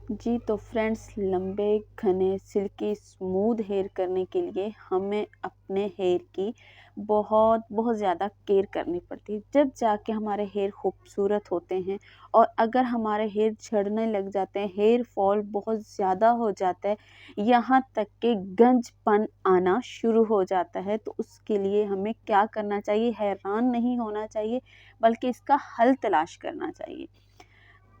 जी तो फ्रेंड्स, लंबे घने सिल्की स्मूथ हेयर करने के लिए हमें अपने हेयर की बहुत बहुत ज़्यादा केयर करनी पड़ती है, जब जाके हमारे हेयर खूबसूरत होते हैं। और अगर हमारे हेयर झड़ने लग जाते हैं, हेयर फॉल बहुत ज़्यादा हो जाता है, यहाँ तक कि गंजपन आना शुरू हो जाता है, तो उसके लिए हमें क्या करना चाहिए? हैरान नहीं होना चाहिए, बल्कि इसका हल तलाश करना चाहिए।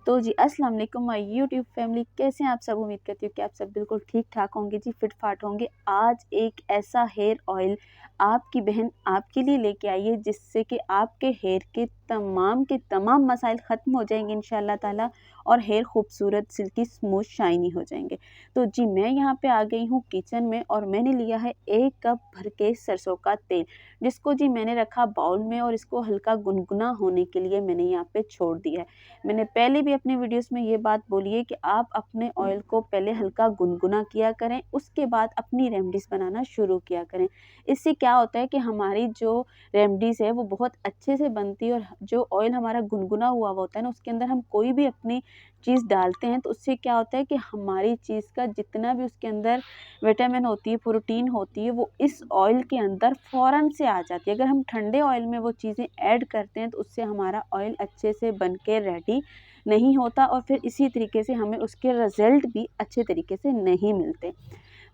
तो जी अस्सलाम वालेकुम माय यूट्यूब फैमिली, कैसे हैं आप सब? उम्मीद करती हूँ कि आप सब बिल्कुल ठीक ठाक होंगे जी, फिट फाट होंगे। आज एक ऐसा हेयर ऑयल आपकी बहन आपके लिए लेके आई है, जिससे कि आपके हेयर के तमाम मसाइल ख़त्म हो जाएंगे इंशाल्लाह ताला, और हेयर खूबसूरत सिल्की स्मूथ शाइनी हो जाएंगे। तो जी मैं यहाँ पे आ गई हूँ किचन में, और मैंने लिया है 1 कप भर के सरसों का तेल, जिसको जी मैंने रखा बाउल में, और इसको हल्का गुनगुना होने के लिए मैंने यहाँ पे छोड़ दिया है। मैंने पहले भी अपने वीडियोस में ये बात बोली है कि आप अपने ऑयल को पहले हल्का गुनगुना किया करें, उसके बाद अपनी रेमेडीज़ बनाना शुरू किया करें। इससे क्या होता है कि हमारी जो रेमेडीज़ है वो बहुत अच्छे से बनती है, और जो ऑयल हमारा गुनगुना हुआ होता है ना, उसके अंदर हम कोई भी अपनी चीज़ डालते हैं, तो उससे क्या होता है कि हमारी चीज़ का जितना भी उसके अंदर विटामिन होती है, प्रोटीन होती है, वो इस ऑयल के अंदर फ़ौरन से आ जाती है। अगर हम ठंडे ऑयल में वो चीज़ें ऐड करते हैं, तो उससे हमारा ऑयल अच्छे से बन के रेडी नहीं होता, और फिर इसी तरीके से हमें उसके रिज़ल्ट भी अच्छे तरीके से नहीं मिलते।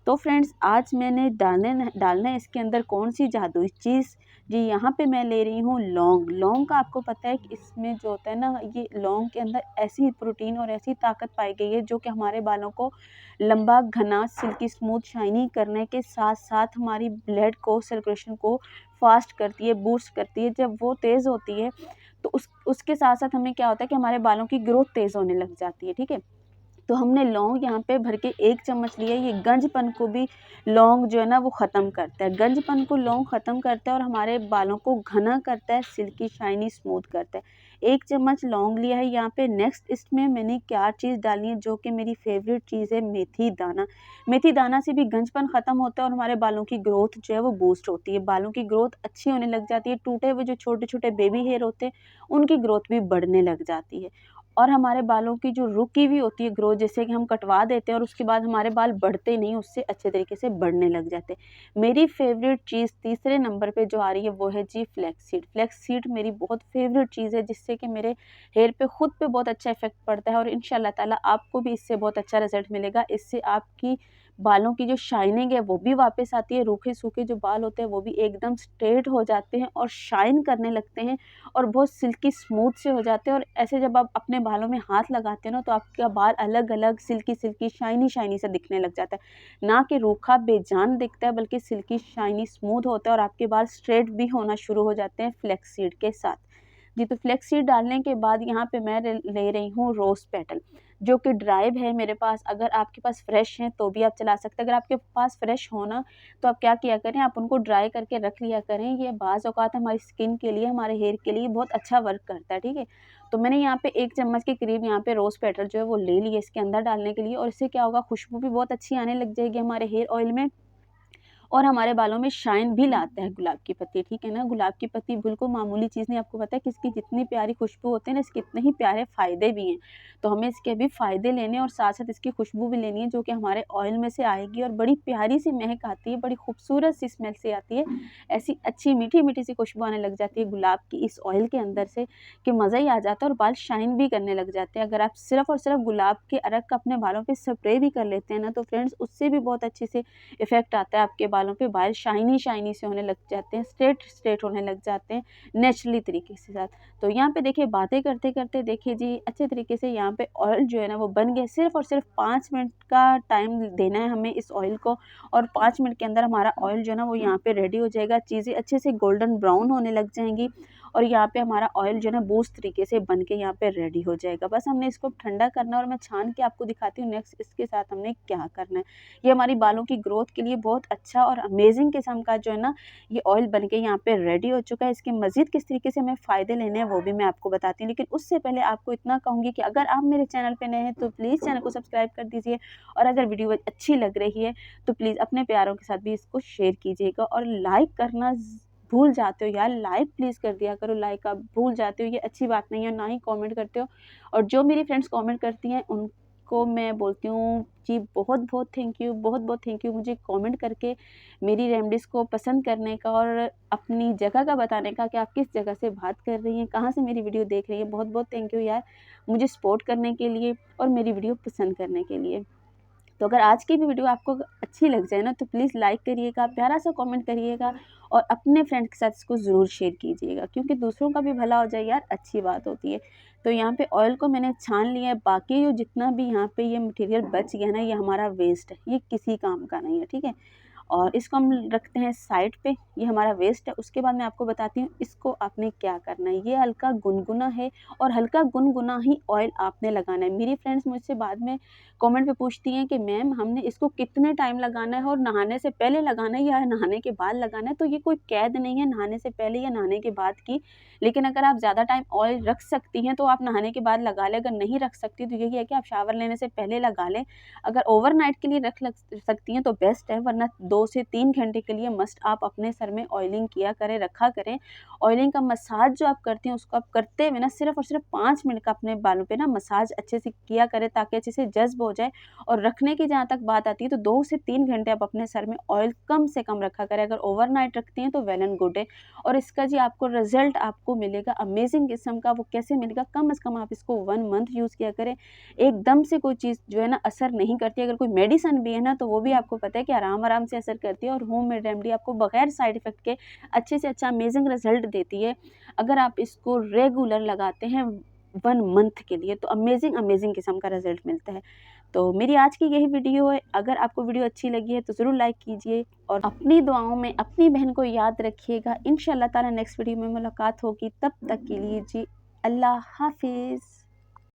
तो फ्रेंड्स, आज मैंने डालना है इसके अंदर कौन सी जादुई चीज़? जी यहाँ पे मैं ले रही हूँ लौंग। लौंग का आपको पता है कि इसमें जो होता है ना, ये लौंग के अंदर ऐसी प्रोटीन और ऐसी ताकत पाई गई है, जो कि हमारे बालों को लंबा घना सिल्की स्मूथ शाइनी करने के साथ साथ हमारी ब्लड को, सर्कुलेशन को फास्ट करती है, बूस्ट करती है। जब वो तेज़ होती है, तो उसके साथ साथ हमें क्या होता है कि हमारे बालों की ग्रोथ तेज़ होने लग जाती है। ठीक है, तो हमने लौंग यहाँ पे भर के 1 चम्मच लिया है। ये गंजपन को भी लौंग जो है ना वो ख़त्म करता है, गंजपन को लौंग ख़त्म करता है, और हमारे बालों को घना करता है, सिल्की शाइनी स्मूथ करता है। 1 चम्मच लौंग लिया है यहाँ पे। नेक्स्ट इसमें मैंने क्या चीज़ डाली है, जो कि मेरी फेवरेट चीज़ है, मेथी दाना। मेथी दाना से भी गंजपन ख़त्म होता है, और हमारे बालों की ग्रोथ जो है वो बूस्ट होती है, बालों की ग्रोथ अच्छी होने लग जाती है। टूटे हुए जो छोटे छोटे बेबी हेयर होते हैं, उनकी ग्रोथ भी बढ़ने लग जाती है। और हमारे बालों की जो रुकी हुई होती है ग्रोथ, जैसे कि हम कटवा देते हैं और उसके बाद हमारे बाल बढ़ते नहीं, उससे अच्छे तरीके से बढ़ने लग जाते हैं। मेरी फेवरेट चीज़ तीसरे नंबर पे जो आ रही है, वो है जी फ्लैक्स सीड। फ्लैक्स सीड मेरी बहुत फेवरेट चीज़ है, जिससे कि मेरे हेयर पे खुद पे बहुत अच्छा इफेक्ट पड़ता है, और इंशाल्लाह ताला आपको भी इससे बहुत अच्छा रिजल्ट मिलेगा। इससे आपकी बालों की जो शाइनिंग है वो भी वापस आती है, रूखे सूखे जो बाल होते हैं वो भी एकदम स्ट्रेट हो जाते हैं और शाइन करने लगते हैं, और बहुत सिल्की स्मूथ से हो जाते हैं। और ऐसे जब आप अपने बालों में हाथ लगाते हैं ना, तो आपका बाल अलग अलग सिल्की सिल्की शाइनी शाइनी से दिखने लग जाता है, ना कि रूखा बेजान दिखता है, बल्कि सिल्की शाइनी स्मूथ होता है, और आपके बाल स्ट्रेट भी होना शुरू हो जाते हैं फ्लैक्स सीड के साथ। जी तो फ्लैक्स सीड डालने के बाद यहाँ पे मैं ले रही हूँ रोज़ पेटल, जो कि ड्राइव है मेरे पास। अगर आपके पास फ्रेश हैं तो भी आप चला सकते हैं। अगर आपके पास फ्रेश हो ना, तो आप क्या किया करें, आप उनको ड्राई करके रख लिया करें। ये बाज़ औक़ात हमारी स्किन के लिए, हमारे हेयर के लिए बहुत अच्छा वर्क करता है। ठीक है, तो मैंने यहाँ पे 1 चम्मच के करीब यहाँ पे रोज़ पेटल जो है वो ले लिए इसके अंदर डालने के लिए, और इससे क्या होगा, खुशबू भी बहुत अच्छी आने लग जाएगी हमारे हेयर ऑयल में, और हमारे बालों में शाइन भी लाता है गुलाब की पत्ती। ठीक है ना, गुलाब की पत्ती बिल्कुल मामूली चीज़ नहीं, आपको पता है कि इसकी जितनी प्यारी खुशबू होती है ना, इसके इतने ही प्यारे फ़ायदे भी हैं। तो हमें इसके भी फ़ायदे लेने हैं, और साथ साथ इसकी खुशबू भी लेनी है, जो कि हमारे ऑयल में से आएगी, और बड़ी प्यारी सी महक आती है, बड़ी खूबसूरत सी स्मेल से आती है। ऐसी अच्छी मीठी मीठी सी खुशबू आने लग जाती है गुलाब की इस ऑयल के अंदर से, कि मज़ा ही आ जाता है, और बाल शाइन भी करने लग जाते हैं। अगर आप सिर्फ़ और सिर्फ गुलाब के अरक का अपने बालों पे स्प्रे भी कर लेते हैं ना, तो फ्रेंड्स उससे भी बहुत अच्छे से इफ़ेक्ट आता है आपके बालों पे। बाल शाइनी शाइनी से होने लग जाते हैं, स्ट्रेट स्ट्रेट होने लग जाते हैं नेचुरली तरीके से साथ। तो यहाँ पे देखिए, बातें करते करते देखिए जी अच्छे तरीके से यहाँ पे ऑयल जो है ना वो बन गया। सिर्फ और सिर्फ 5 मिनट का टाइम देना है हमें इस ऑयल को, और 5 मिनट के अंदर हमारा ऑयल जो है ना वो यहाँ पे रेडी हो जाएगा। चीज़ें अच्छे से गोल्डन ब्राउन होने लग जाएंगी, और यहाँ पे हमारा ऑयल जो है ना बूस्ट तरीके से बन के यहाँ पे रेडी हो जाएगा। बस हमने इसको ठंडा करना है, और मैं छान के आपको दिखाती हूँ नेक्स्ट इसके साथ हमने क्या करना है। ये हमारी बालों की ग्रोथ के लिए बहुत अच्छा और अमेजिंग किस्म का जो है ना ये ऑयल बन के यहाँ पे रेडी हो चुका है। इसके मज़ीद किस तरीके से हमें फ़ायदे लेने हैं वो भी मैं आपको बताती हूँ, लेकिन उससे पहले आपको इतना कहूँगी कि अगर आप मेरे चैनल पे नए हैं तो प्लीज़ चैनल को सब्सक्राइब कर दीजिए, और अगर वीडियो अच्छी लग रही है तो प्लीज़ अपने प्यारों के साथ भी इसको शेयर कीजिएगा, और लाइक करना भूल जाते हो यार, लाइक प्लीज़ कर दिया करो। लाइक आप भूल जाते हो, ये अच्छी बात नहीं है, ना ही कमेंट करते हो। और जो मेरी फ्रेंड्स कमेंट करती हैं को मैं बोलती हूँ जी बहुत बहुत थैंक यू, बहुत बहुत थैंक यू मुझे कमेंट करके मेरी रेमेडीज़ को पसंद करने का और अपनी जगह का बताने का कि आप किस जगह से बात कर रही हैं, कहाँ से मेरी वीडियो देख रही हैं। बहुत बहुत थैंक यू यार, मुझे सपोर्ट करने के लिए और मेरी वीडियो पसंद करने के लिए। तो अगर आज की भी वीडियो आपको अच्छी लग जाए ना, तो प्लीज़ लाइक करिएगा, प्यारा सा कमेंट करिएगा और अपने फ्रेंड के साथ इसको ज़रूर शेयर कीजिएगा, क्योंकि दूसरों का भी भला हो जाए यार, अच्छी बात होती है। तो यहाँ पे ऑयल को मैंने छान लिया है, बाकी जो जितना भी यहाँ पे ये मटेरियल बच गया ना, ये हमारा वेस्ट है, ये किसी काम का नहीं है, ठीक है। और इसको हम रखते हैं साइड पे, ये हमारा वेस्ट है। उसके बाद मैं आपको बताती हूँ इसको आपने क्या करना है। ये हल्का गुनगुना है और हल्का गुनगुना ही ऑयल आपने लगाना है। मेरी फ्रेंड्स मुझसे बाद में कमेंट पे पूछती हैं कि मैम हमने इसको कितने टाइम लगाना है और नहाने से पहले लगाना है या नहाने के बाद लगाना है। तो ये कोई कैद नहीं है नहाने से पहले या नहाने के बाद की, लेकिन अगर आप ज़्यादा टाइम ऑयल रख सकती हैं तो आप नहाने के बाद लगा लें। अगर नहीं रख सकती तो यही है कि आप शावर लेने से पहले लगा लें। अगर ओवरनाइट के लिए रख सकती हैं तो बेस्ट है, वरना 2 से 3 घंटे के लिए मस्ट आप अपने सर में ऑयलिंग किया करें, रखा करें। ऑयलिंग का मसाज जो आप करती हैं उसको आप करते हुए ना सिर्फ और सिर्फ 5 मिनट का अपने बालों पे ना मसाज अच्छे से किया करें, ताकि अच्छे से जज्ब हो जाए। और रखने की जहाँ तक बात आती है तो 2 से 3 घंटे आप अपने सर में ऑयल कम से कम रखा करें। अगर ओवरनाइट रखती हैं तो वेल एंड गुड है। और इसका जी आपको रिजल्ट आपको मिलेगा अमेजिंग किस्म का। वो कैसे मिलेगा, कम से कम आप इसको 1 मंथ यूज़ किया करें। एकदम से कोई चीज़ जो है ना असर नहीं करती। अगर कोई मेडिसिन भी है ना तो वो भी आपको पता है कि आराम से असर करती है, और होममेड रेमेडी आपको बगैर साइड इफ़ेक्ट के अच्छे से अच्छा अमेजिंग रिजल्ट देती है। अगर आप इसको रेगुलर लगाते हैं 1 मंथ के लिए तो अमेजिंग किस्म का रिजल्ट मिलता है। तो मेरी आज की यही वीडियो है। अगर आपको वीडियो अच्छी लगी है तो ज़रूर लाइक कीजिए और अपनी दुआओं में अपनी बहन को याद रखिएगा। इंशाअल्लाह ताला नेक्स्ट वीडियो में मुलाकात होगी, तब तक के लिए जी अल्लाह हाफ़िज़।